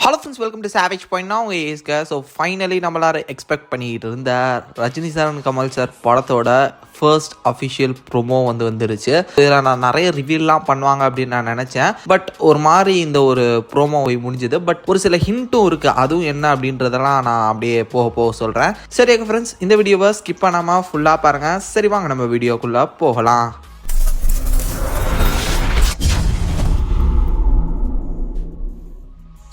Hello friends, welcome to savage point. நான் உங்கள் ஏஸ்க. So finally நம்மளால எக்ஸ்பெக்ட் பண்ணிட்டு இருந்த Rajini sir and Kamal sir படத்தோட ஃபர்ஸ்ட் அஃபிஷியல் ப்ரோமோ வந்துருச்சு. இதில் நான் நிறைய ரிவ்யூலாம் பண்ணுவாங்க அப்படின்னு நான் நினச்சேன். பட் ஒரு மாதிரி இந்த ஒரு ப்ரோமோ முடிஞ்சுது. பட் ஒரு சில ஹிண்ட்டும் இருக்குது. அதுவும் என்ன அப்படின்றதெல்லாம் நான் அப்படியே போக சொல்கிறேன். சரி ஓகே ஃப்ரெண்ட்ஸ், இந்த வீடியோவை ஸ்கிப் பண்ணாமல் ஃபுல்லாக பாருங்கள். சரி வாங்க நம்ம வீடியோக்குள்ளே போகலாம்.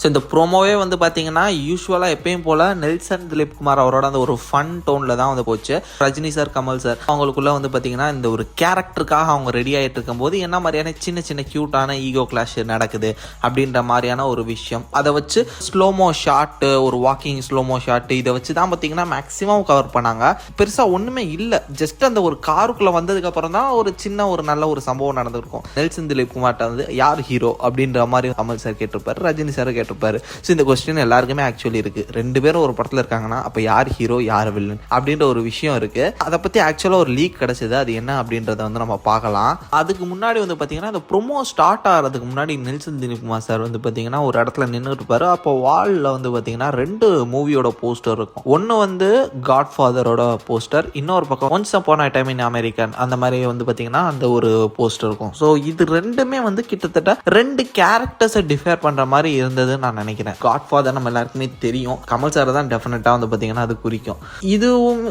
ஸோ இந்த ப்ரோமோவே பார்த்தீங்கன்னா யூஸ்வலாக எப்பயும் போல் நெல்சன் திலீப் குமார் அவரோட அந்த ஒரு ஃபன் டோனில் தான் போச்சு. ரஜினி சார், கமல் சார் அவங்களுக்குள்ள பார்த்தீங்கன்னா இந்த ஒரு கேரக்டருக்காக அவங்க ரெடி ஆகிட்டு இருக்கும்போது என்ன மாதிரியான சின்ன சின்ன க்யூட்டான ஈகோ கிளாஷ் நடக்குது அப்படின்ற மாதிரியான ஒரு விஷயம். அதை வச்சு ஸ்லோமோ ஷாட்டு, ஒரு வாக்கிங் ஸ்லோமோ ஷாட்டு, இதை வச்சு தான் பார்த்தீங்கன்னா மேக்ஸிமம் கவர் பண்ணாங்க. பெருசாக ஒன்றுமே இல்லை. ஜஸ்ட் அந்த ஒரு காருக்குள்ளே வந்ததுக்கப்புறம் தான் ஒரு சின்ன ஒரு நல்ல ஒரு சம்பவம் நடந்திருக்கும். நெல்சன் திலீப் குமார்ட்ட யார் ஹீரோ அப்படின்ற மாதிரி கமல் சார் கேட்டிருப்பாரு, ரஜினி சார் கேட்டிருப்பாரு. ஸோ இந்த கொஸ்டின் எல்லாருக்குமே ஆக்சுவலி இருக்கு. ரெண்டு பேரும் ஒரு படத்தில் இருக்காங்கன்னா அப்போ யார் ஹீரோ யார் வில்லன் அப்படின்ற ஒரு விஷயம் இருக்கு. அதை பற்றி ஆக்சுவலாக ஒரு லீக் கிடைச்சது. அது என்ன அப்படின்றத நம்ம பார்க்கலாம். அதுக்கு முன்னாடி பார்த்தீங்கன்னா இந்த ப்ரோமோ ஸ்டார்ட் ஆகிறதுக்கு முன்னாடி நெல்சன் திலீப் குமார் சார் பார்த்தீங்கன்னா ஒரு இடத்துல நின்றுட்டு இருப்பாரு. அப்போ வாலில் பார்த்தீங்கன்னா ரெண்டு மூவியோட போஸ்டர் இருக்கும். ஒன்று காட் ஃபாதரோட போஸ்டர், இன்னொரு பக்கம் once upon a time in American அந்த மாதிரி பார்த்தீங்கன்னா அந்த ஒரு போஸ்டர் இருக்கும். ஸோ இது ரெண்டுமே கிட்டத்தட்ட ரெண்டு கேரக்டர்ஸை டிஃபேர் பண்ணுற மாதிரி இருந்தது நான் நினைக்கிறேன். காட் ஃபாதர் நம்ம எல்லாருக்குமே தெரியும். கமல் சார் தான் டெஃபினட்டா பார்த்தீங்கன்னா அது குறிக்கும்.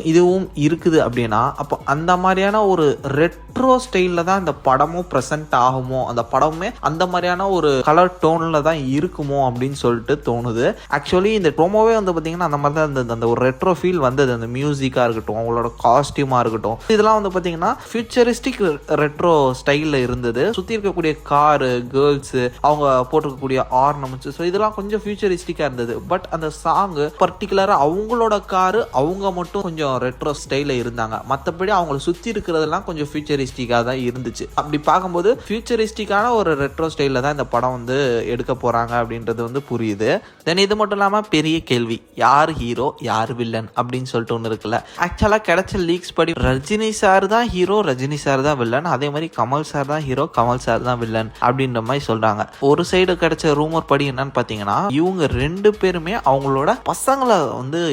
இதுவும் இருக்குது அப்படின்னா அப்போ அந்த மாதிரியான ஒரு ரெட்ரோ ஸ்டைலில் தான் இந்த படமும் ப்ரெசென்ட் ஆகுமோ, அந்த படமுமே அந்த மாதிரியான ஒரு கலர் டோனில் தான் இருக்குமோ அப்படின்னு சொல்லிட்டு தோணுது. ஆக்சுவலி இந்த ப்ரோமோவே பார்த்தீங்கன்னா அந்த மாதிரி தான் இருந்தது. அந்த ஒரு ரெட்ரோ ஃபீல் வந்தது. அந்த மியூசிக்காக இருக்கட்டும், அவங்களோட காஸ்டியூமாக இருக்கட்டும், இதெல்லாம் பார்த்தீங்கன்னா ஃபியூச்சரிஸ்டிக் ரெட்ரோ ஸ்டைலில் இருந்தது. சுற்றி இருக்கக்கூடிய காரு, கேர்ள்ஸு, அவங்க போட்டிருக்கக்கூடிய ஆர்னமெண்ட்ஸ், ஸோ இதெல்லாம் கொஞ்சம் ஃபியூச்சரிஸ்டிக்காக இருந்தது. பட் அந்த சாங்கு பர்டிகுலராக அவங்களோட காரு அவங்க மட்டும் கொஞ்சம் ரெட்ரோ ஸ்டைலில் இருந்தாங்க. மற்றபடி அவங்கள சுற்றி இருக்கிறதெல்லாம் கொஞ்சம் ஃபியூச்சரிஸ்டிக்காக தான் இருந்துச்சு. அப்படி பார்க்கும்போது ஃபியூச்சரிஸ்டிக்கான ஒரு ரெட்ரோ ஸ்டைலில் தான் இந்த படம் எடுக்க போகிறாங்க அப்படின்றது புரியுது. தென் இது மட்டும் இல்லாமல் பெரிய கேள்வி, யார் ஹீரோ யார் வில்லன் அப்படின்னு சொல்லிட்டு ஒன்று இருக்குல்ல. ஆக்சுவலாக கிடைச்ச லீக்ஸ் படி ரஜினி சார் தான் ஹீரோ, ரஜினி சார் தான் வில்லன். அதே மாதிரி கமல் சார் தான் ஹீரோ, கமல் சார் தான் வில்லன் அப்படின்ற மாதிரி சொல்கிறாங்க. ஒரு சைடு கிடைச்ச ரூமர் படி என்னன்னு பார்த்தீங்கன்னா இவங்க ரெண்டு பேருமே அவங்களோட பசங்களை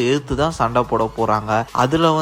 எதிர்த்து தான் சண்டை போட போறாங்க. அதுல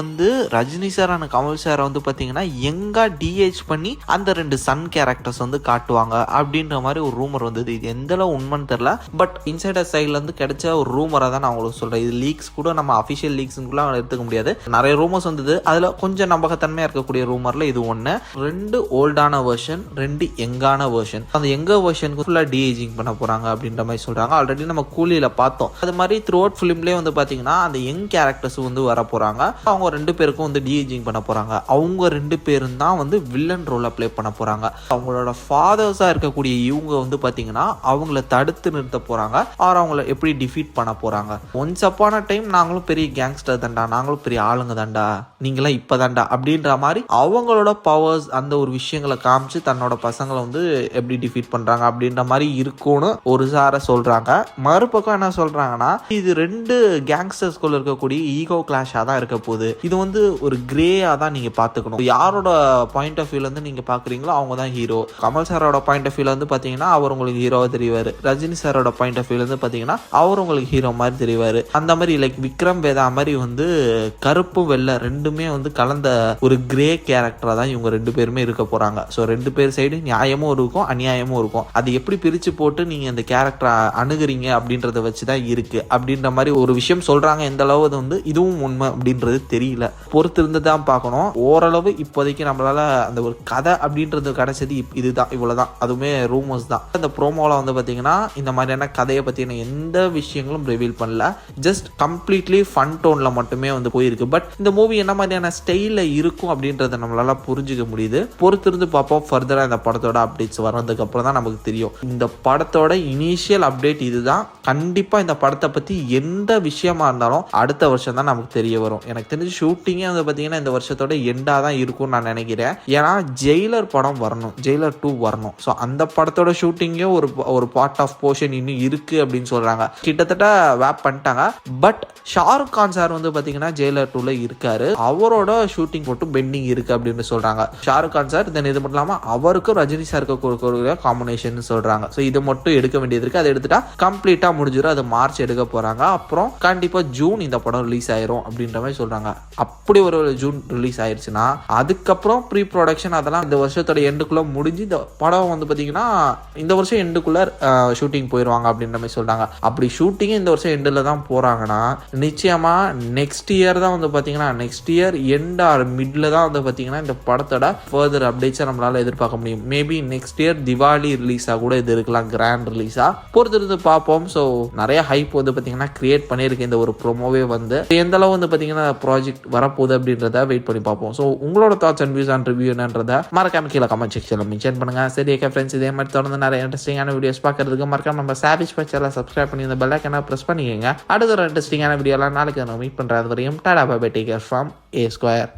Rajini sir and Kamal sir பார்த்தீங்கன்னா எங்கா டிஹெச் பண்ணி அந்த ரெண்டு சன் கேரக்டர்ஸ் காட்டுவாங்க அப்படின்ற மாதிரி ஒரு ரூமர் வந்தது. இது எந்த அளவு உண்மைன்னு தெரியல. பட் இன்சைடர் சைட்ல கிடைச்ச ஒரு ரூமரை தான் நான் உங்களுக்கு சொல்றேன். இது லீக்ஸ் கூட நம்ம அபிஷியல் லீக்ஸ்க்குள்ள எடுத்துக்க முடியாது. நிறைய ரூமர்ஸ் வந்தது. அதுல கொஞ்சம் நம்பகத்தன்மையா இருக்கக்கூடிய ரூமர்ல இது ஒண்ணு. ரெண்டு ஓல்டான வெர்ஷன், ரெண்டு யங்கான வெர்ஷன். அந்த யங்கர் வெர்ஷனுக்கு ஃபுல்லா டிஏஜிங் பண்ண போறாங்க அப்படின்ற மாதிரி சொல்றாங்க. ஆல்ரெடி நம்ம கூலியில பார்த்தோம். அது மாதிரி த்ரூ அவுட் ஃபிலிம்லேயே பார்த்தீங்கன்னா அந்த யங் கேரக்டர்ஸ் வர போறாங்க. அவங்க ரெண்டு பேருக்கும் டிஏஜிங் பண்ண போறாங்க. அவங்க ரெண்டு பேரும் தான் வில்லன் ரோல ப்ளே பண்ண போறாங்க. அவங்களோட ஃபாதர்ஸா இருக்கக்கூடிய இவங்க பார்த்தீங்கன்னா அவங்கள தடுத்து நிறுத்த போறாங்க. ஆர் அவங்கள எப்படி டிஃபீட் பண்ண போறாங்க. ஒன்ஸ் அப்பான டைம் நாங்களும் பெரிய கேங்ஸ்டர் தான்டா, நாங்களும் பெரிய ஆளுங்க தான்டா, நீங்களாம் இப்பதான்டா அப்படின்ற மாதிரி அவங்களோட பவர்ஸ் அந்த ஒரு விஷயங்களை காமிச்சு தன்னோட பசங்களை எப்படி டிஃபீட் பண்றாங்க அப்படின்ற மாதிரி இருக்கும்னு ஒரு சார சொல்றாங்க. மறுபக்கம் என்ன சொல்றாங்கன்னா இது ரெண்டு கேங்ஸ்டர்ஸ்குள்ள இருக்கக்கூடிய ஈகோ கிளாஷா தான் இருக்க போகுது. இது ஒரு கிரேயா தான் நீங்க பாத்துக்கணும். யாரோட பாயிண்ட் ஆஃப் வியூல நீங்க பாக்குறீங்களோ அவங்க தான் ஹீரோ. கமல் சாரோட பாயிண்ட் ஆஃப் வியூல பாத்தீங்கன்னா அவர் உங்களுக்கு ஹீரோவா தெரிவாரு. ரஜினி சாரோட பாயிண்ட் ஆஃப் வியூல பாத்தீங்கன்னா அவர் உங்களுக்கு ஹீரோ மாதிரி தெரிவாரு. அந்த மாதிரி லைக் விக்ரம் வேதா மாதிரி கருப்பு வெள்ளை ரெண்டுமே கலந்த ஒரு கிரே கேரக்டரா தான் இவங்க ரெண்டு பேருமே இருக்க போறாங்க. ஸோ ரெண்டு பேர் சைடு நியாயமும் இருக்கும், அநியாயமும் இருக்கும். அது எப்படி பிரிச்சு போட்டு நீங்க அந்த கேரக்டரை அணுகுறீங்க அப்படின்றத வச்சுதான் இருக்கு அப்படின்ற மாதிரி ஒரு விஷயம் சொல்றாங்க. எந்த அளவு இதுவும் உண்மை அப்படின்றது தெரியல, பொறுத்து இருந்து தான் பார்க்கணும். ஓரளவு இப்போதைக்கு நம்மளால அந்த ஒரு கதை அப்படின்றது கிடைச்சது இதுதான், இவ்வளவுதான். அதுவுமே ரூமர்ஸ் தான். அந்த ப்ரோமோல பாத்தீங்கன்னா இந்த மாதிரியான கதையை பத்தின எந்த விஷயங்களும் ரிவீல் பண்ணல. ஜஸ்ட் கம்ப்ளீட்லி ஃபன் டோன்ல மட்டுமே போயிருக்கு. பட் இந்த மூவி என்ன மாதிரியான ஸ்டைல்ல இருக்கும் அப்படின்றத நம்மளால புரிஞ்சுக்க முடியுது. பொறுத்து இருந்து பார்ப்போம். ஃபர்தரா இந்த படத்தோட அப்டேட்ஸ் வர்றதுக்கு அப்புறம் தான் நமக்கு தெரியும். இந்த படத்தோட இனிஷியல் அப்டேட் இதுதான். கண்டிப்பா இந்த படத்தை பத்தி எந்த விஷயமா இருந்தாலும் அடுத்த வருஷம் தான் நமக்கு தெரிய வரும். எனக்கு தெரிஞ்சு ஷூட்டிங்கே ஷூட்டிங்கே வந்து பார்த்தீங்கன்னா இந்த வருஷத்தோட எண்டாக தான் இருக்கும்னு நான் நினைக்கிறேன். ஏன்னா ஜெயிலர் படம் வரணும், ஜெயிலர் 2 வரணும். ஸோ அந்த படத்தோட ஷூட்டிங்கே ஒரு பார்ட் ஆஃப் போர்ஷன் இன்னும் இருக்குது அப்படின்னு சொல்கிறாங்க. கிட்டத்தட்ட வேப் பண்ணிட்டாங்க. பட் ஷாருக் கான் சார் வந்து பார்த்தீங்கன்னா ஜெயிலர் 2ல இருக்காரு. அவரோட ஷூட்டிங் மட்டும் பெண்டிங் இருக்குது அப்படின்னு சொல்கிறாங்க. ஷாருக் கான் சார் தென் இது மட்டும் இல்லாமல் அவருக்கும் ரஜினி சாருக்கு கொடுக்கக்கூடிய காம்பினேஷன் சொல்கிறாங்க. ஸோ இது மட்டும் எடுக்க வேண்டியது இருக்குது. அதை எடுத்துட்டா கம்ப்ளீட்டாக முடிஞ்சிடும். அது மார்ச் எடுக்க போகிறாங்க. அப்புறம் கண்டிப்பாக ஜூன் இந்த படம் ரிலீஸ் ஆயிரும் அப்படின்ற மாதிரி சொல்கிறாங்க. அப்படி ஒரு ஜூன் ரிலீஸ் ஆயிடுச்சுன்னா அதுக்கப்புறம் ப்ரீ ப்ரொடக்ஷன் அதெல்லாம் இந்த வருஷத்தோட எண்டுக்குள்ளே முடிஞ்சு இந்த படம் வந்து பார்த்தீங்கன்னா இந்த வருஷம் எண்டுக்குள்ளே ஷூட்டிங் போயிடுவாங்க அப்படின்ற மாதிரி சொல்கிறாங்க. அப்படி ஷூட்டிங் இந்த வருஷம் எண்டில் தான் போகிறாங்கன்னா நிச்சயமாக நெக்ஸ்ட் இயர் தான் வந்து பார்த்தீங்கன்னா நெக்ஸ்ட் இயர் எண்ட் ஆர் மிட்ல தான் வந்து பார்த்தீங்கன்னா இந்த படத்தோட ஃபர்தர் அப்டேட்ஸை நம்மளால் எதிர்பார்க்க முடியும். மேபி நெக்ஸ்ட் இயர் திவாலி ரிலீஸாக கூட இது இருக்கலாம், கிராண்ட் ரிலீஸாக பொறுத்திருந்து பார்ப்போம். ஸோ நிறைய ஹைப் வந்து பார்த்தீங்கன்னா கிரியேட் பண்ணியிருக்கு இந்த ஒரு ப்ரோமோவே வந்து. எந்த அளவு வந்து பார்த்தீங்கன்னா ப்ராஜெக்ட் வரப்போகுது அப்படின்றத வெயிட் பண்ணி பார்ப்போம். ஸோ உங்களோட thoughts and views and review என்னன்றதை மறக்காம கீழே கமெண்ட் செக்ஷனில் மென்ஷன் பண்ணுங்க. சரி ஃப்ரெண்ட்ஸ், இதே மாதிரி தொடர்ந்து நிறைய இன்ட்ரெஸ்டிங்கான வீடியோஸ் பார்க்கறதுக்கு மறக்காம நம்ம சாவிஜ் பச்சரில் சப்ஸ்கிரைப் பண்ணி இந்த பெல் ஐகானை ப்ரெஸ் பண்ணிக்கங்க. அடுத்த ஒரு இன்ட்ரெஸ்டிங்கான வீடியோலாம் நாளைக்கு நான் மீட் பண்ணுறது வரையும் tata bye bye, take care from A Square.